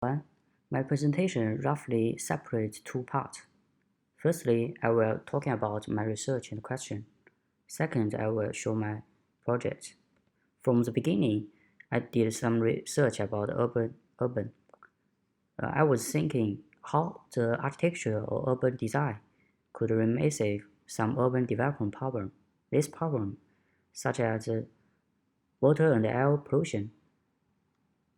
One, my presentation roughly separates two parts. Firstly, I will talking about my research and question. Second, I will show my project. From the beginning, I did some research about urban. I was thinking how the architecture or urban design could remedy some urban development problem. This problem, such as water and air pollution,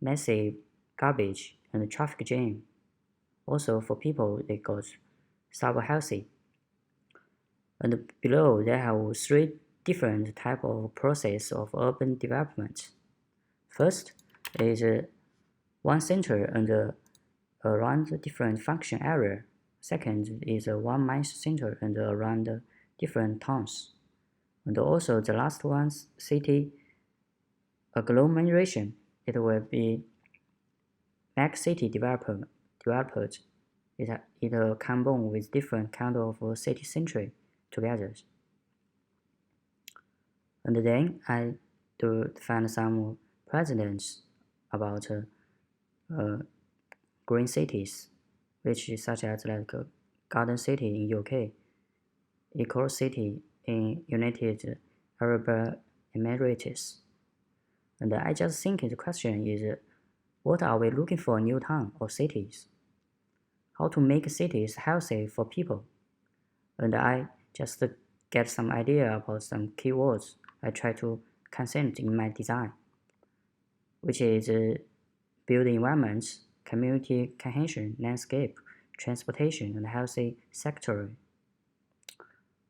massive garbage, and traffic jam. Also for people they got sub-healthy. And below they have three different type of process of urban development. First is one center and around different function area. Second is one main center and around different towns. And also the last one, city agglomeration. It will be mega city developed. It combine with different kind of city century together. And then I do find some precedents about green cities, which is such as like Garden City in UK, Eco City in United Arab Emirates. And I just think the question is, what are we looking for in new town or cities? How to make cities healthy for people? And I just get some idea about some keywords I try to consent in my design, which is build environments, community cohesion, landscape, transportation, and healthy sector.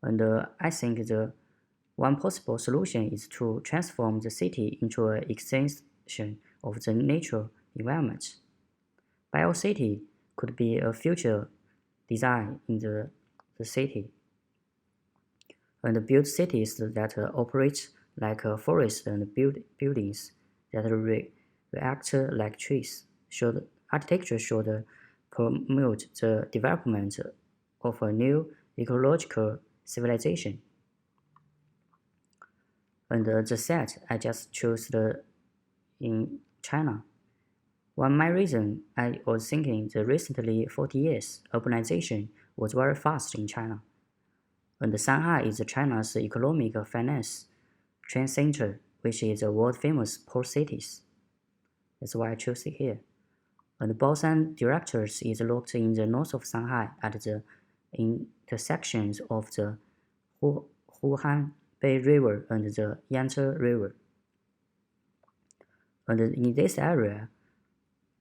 And I think the one possible solution is to transform the city into an extension of the natural environment. Biocity could be a future design in the city. And build cities that operate like a forest and build buildings that react like trees. Architecture should promote the development of a new ecological civilization. And the set I just chose in China. One main reason I was thinking the recently 40 years urbanization was very fast in China. And Shanghai is China's economic finance trend center, which is a world famous port cities. That's why I chose it here. And Baoshan Directors is located in the north of Shanghai at the intersections of the Huhan Bay River and the Yangtze River. And in this area,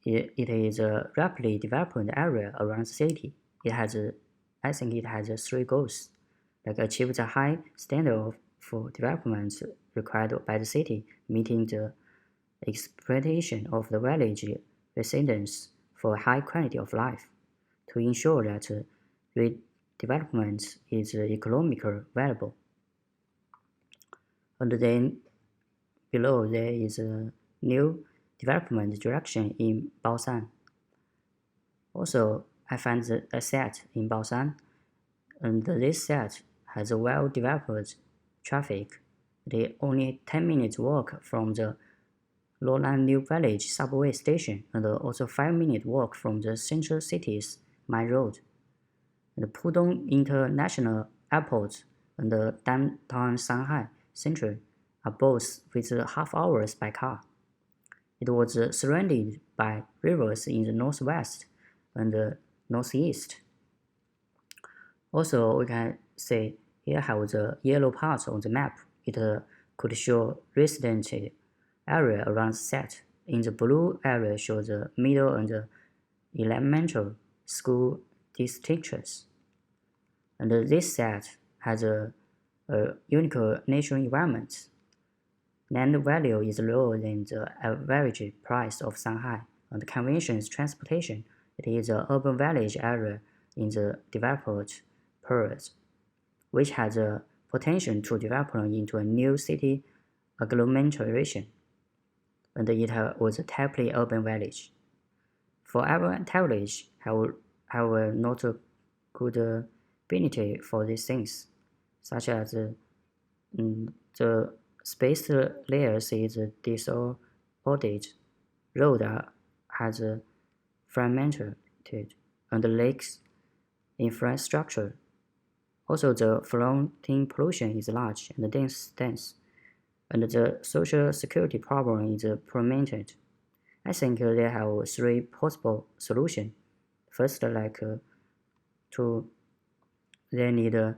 it is a rapidly developing area around the city. I think it has three goals, like achieve the high standard for development required by the city, meeting the expectation of the village residents for high quality of life, to ensure that redevelopment is economically viable. And then below there is a new development direction in Baoshan. Also, I find a set in Baoshan, and this set has a well-developed traffic. It only 10 minutes walk from the Lowland New Village subway station, and also 5-minute walk from the central city's main road. And the Pudong International Airport and the downtown Shanghai Central are both within half hours by car. It was surrounded by rivers in the northwest and the northeast. Also, we can see here have the yellow part on the map. It could show residential area around the set. In the blue area shows the middle and the elementary school districts. And this set has a unique natural environment. Land value is lower than the average price of Shanghai, and conventions transportation. It is an urban village area in the developed period, which has a potential to develop into a new city agglomeration, and it was a typically urban village. For urban village, have not a good benefit for these things, such as the space layers is disordered, road has fragmented, and lacks infrastructure. Also, the floating pollution is large and dense, and the social security problem is prominent. I think they have three possible solutions. First, to they need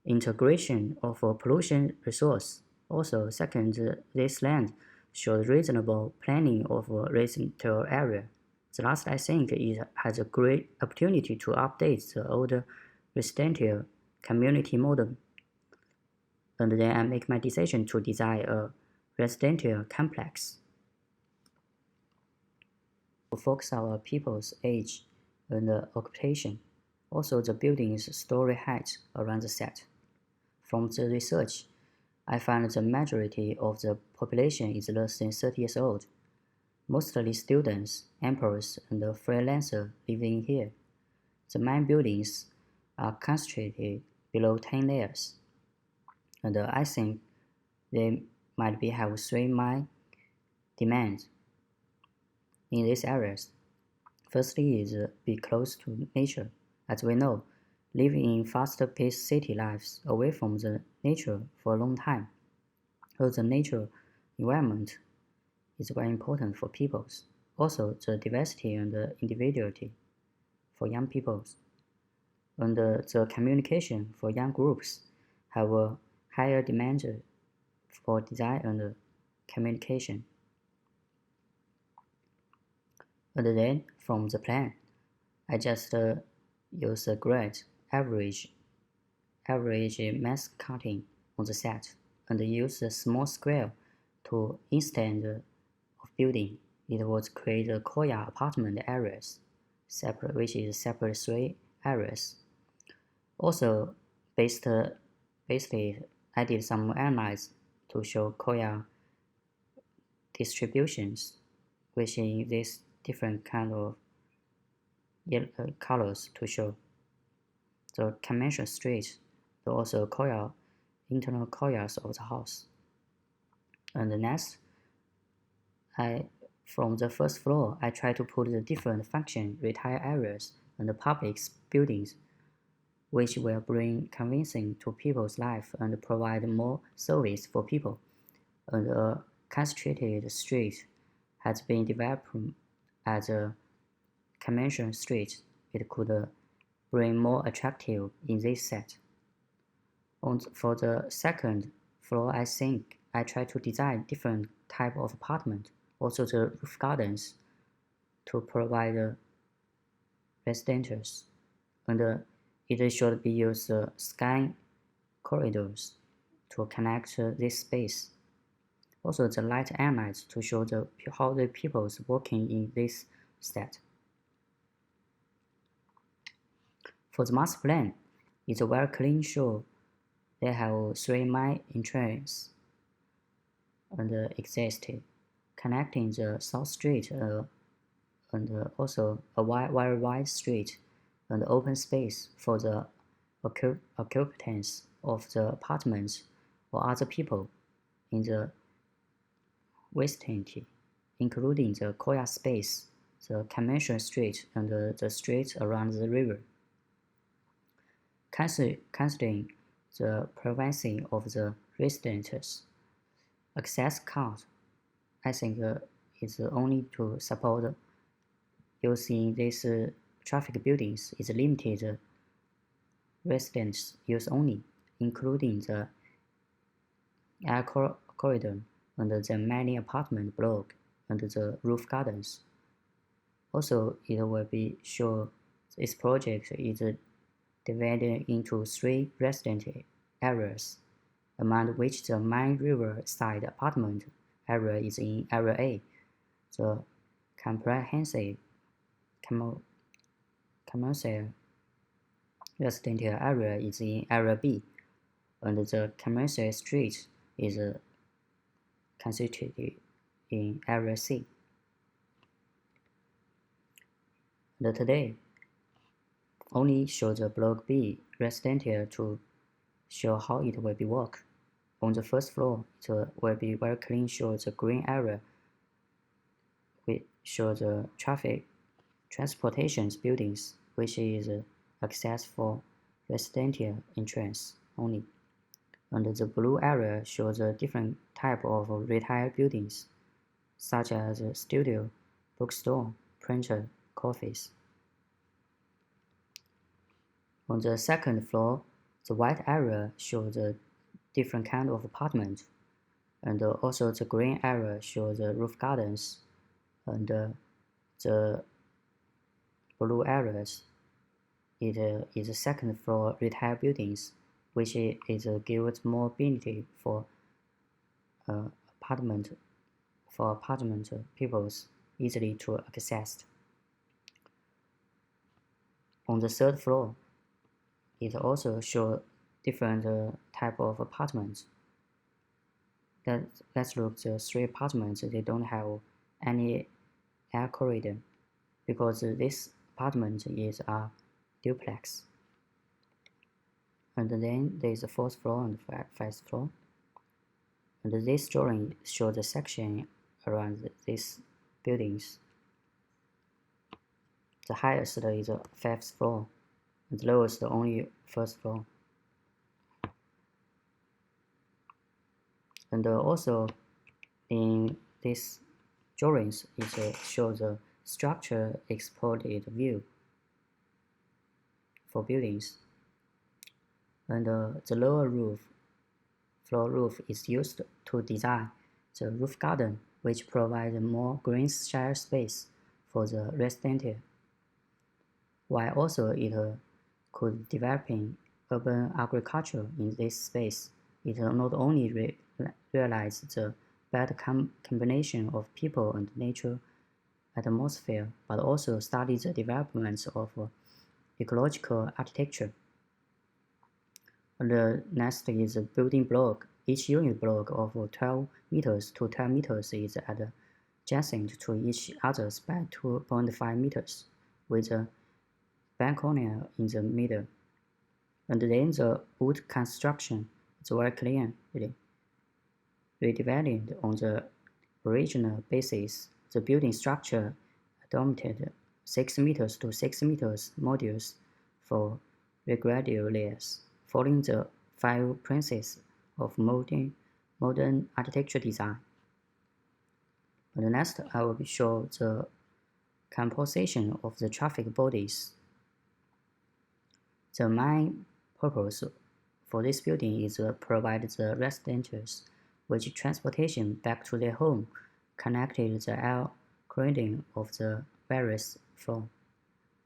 integration of a pollution resource. Also, second, this land shows reasonable planning of a residential area. The last, I think, has a great opportunity to update the old residential community model. And then I make my decision to design a residential complex. To focus our people's age and occupation. Also, the building's story height around the set. From the research, I find the majority of the population is less than 30 years old, mostly students, emperors, and freelancers living here. The main buildings are concentrated below 10 layers, and I think they might have three main demands in these areas. Firstly is be close to nature. As we know, living in fast-paced city lives away from the nature for a long time. So the nature environment is very important for peoples. Also, the diversity and the individuality for young peoples. And the communication for young groups have a higher demand for design and communication. And then from the plan, I just use a grid average mass cutting on the set and use a small square to instead of building. It would create a courtyard apartment areas, which is separate three areas. Also, basically, I did some analysis to show courtyard distributions, which in this different kind of colors to show the conventional street, but also courtyard, internal courtyards of the house. And next, from the first floor, I try to put the different function retail areas and the public buildings, which will bring convincing to people's life and provide more service for people. And a concentrated street has been developed as a conventional street. It could bring more attractive in this set. For the second floor, I think I try to design different type of apartment, also the roof gardens, to provide residentials, and it should be used sky corridors to connect this space. Also, the light analyze to show how the people is working in this set. For the master plan, it's a very clean show. They have three main entrances and existed, connecting the South Street and also a very wide street and open space for the occupants of the apartments or other people in the vicinity, including the courtyard space, the conventional street, and the streets around the river. Considering the privacy of the residents, access card, I think, is only to support using these traffic buildings is limited residents use only, including the air corridor and the many apartment block and the roof gardens. Also, it will be sure this project is divided into three residential areas, among which the main riverside apartment area is in Area A. The comprehensive commercial residential area is in Area B, and the commercial street is concentrated in Area C. And today, only show the Block B residential to show how it will be work. On the first floor, it will be very clean, show the green area. We show the traffic transportation buildings, which is access for residential entrance only. And the blue area shows a different type of retail buildings, such as a studio, bookstore, printer, coffees. On the second floor, the white area shows a different kind of apartment, and also the green area shows the roof gardens, and the blue areas it is second floor retail buildings, which gives more ability for uh, apartment peoples easily to access. On the third floor, it also shows different type of apartments. Let's look the three apartments. They don't have any air corridor because this apartment is a duplex. And then there is the fourth floor and fifth floor. And this drawing shows the section around these buildings. The highest is the fifth floor, and the lowest only first floor. And also in these drawings, it shows the structure exported view for buildings. And the lower floor roof is used to design the roof garden, which provides more green shade space for the residential, while also it could developing urban agriculture in this space. It not only realizes the bad combination of people and nature atmosphere, but also studies the development of ecological architecture. The next is a building block. Each unit block of 12 meters to 12 meters is adjacent to each other by 2.5 meters, with a balcony in the middle. And then the wood construction is very clean, really. Redeveloped on the original basis, the building structure adopted 6 meters to 6 meters modules for gradual layers, following the 5 principles of modern architecture design. And next, I will show the composition of the traffic bodies. The main purpose for this building is to provide the residents with transportation back to their home, connected the air corridor of the various floors.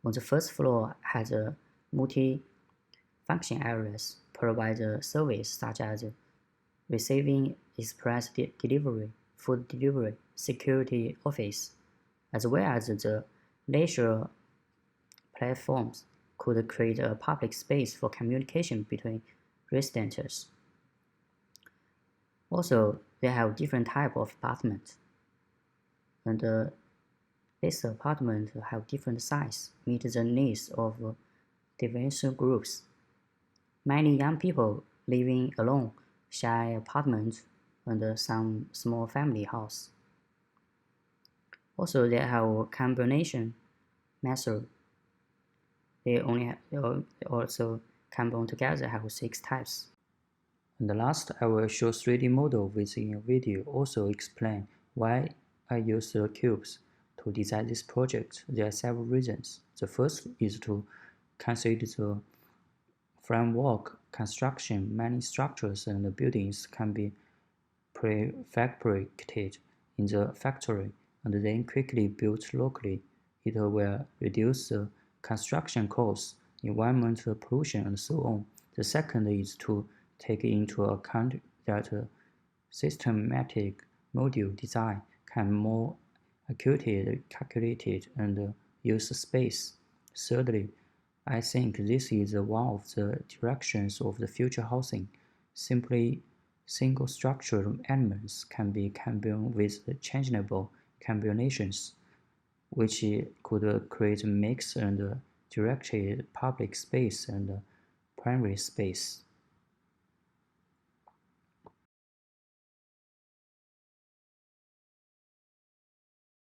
On the first floor has a multi-function areas provide service such as receiving express delivery, food delivery, security office, as well as the leisure platforms could create a public space for communication between residents. Also, they have different type of apartments, and these apartments have different size, meet the needs of diverse groups. Many young people living alone share apartments and some small family house. Also, they have combination method. They also combine together have 6 types. And the last, I will show 3D model within a video. Also explain why I use the cubes to design this project. There are several reasons. The first is to consider the framework construction. Many structures and buildings can be prefabricated in the factory and then quickly built locally. It will reduce the construction costs, environmental pollution, and so on. The second is to take into account that systematic module design can more accurately calculate and use space. Thirdly, I think this is one of the directions of the future housing. Simply single structural elements can be combined with changeable combinations, which could create mixed and directed public space and primary space.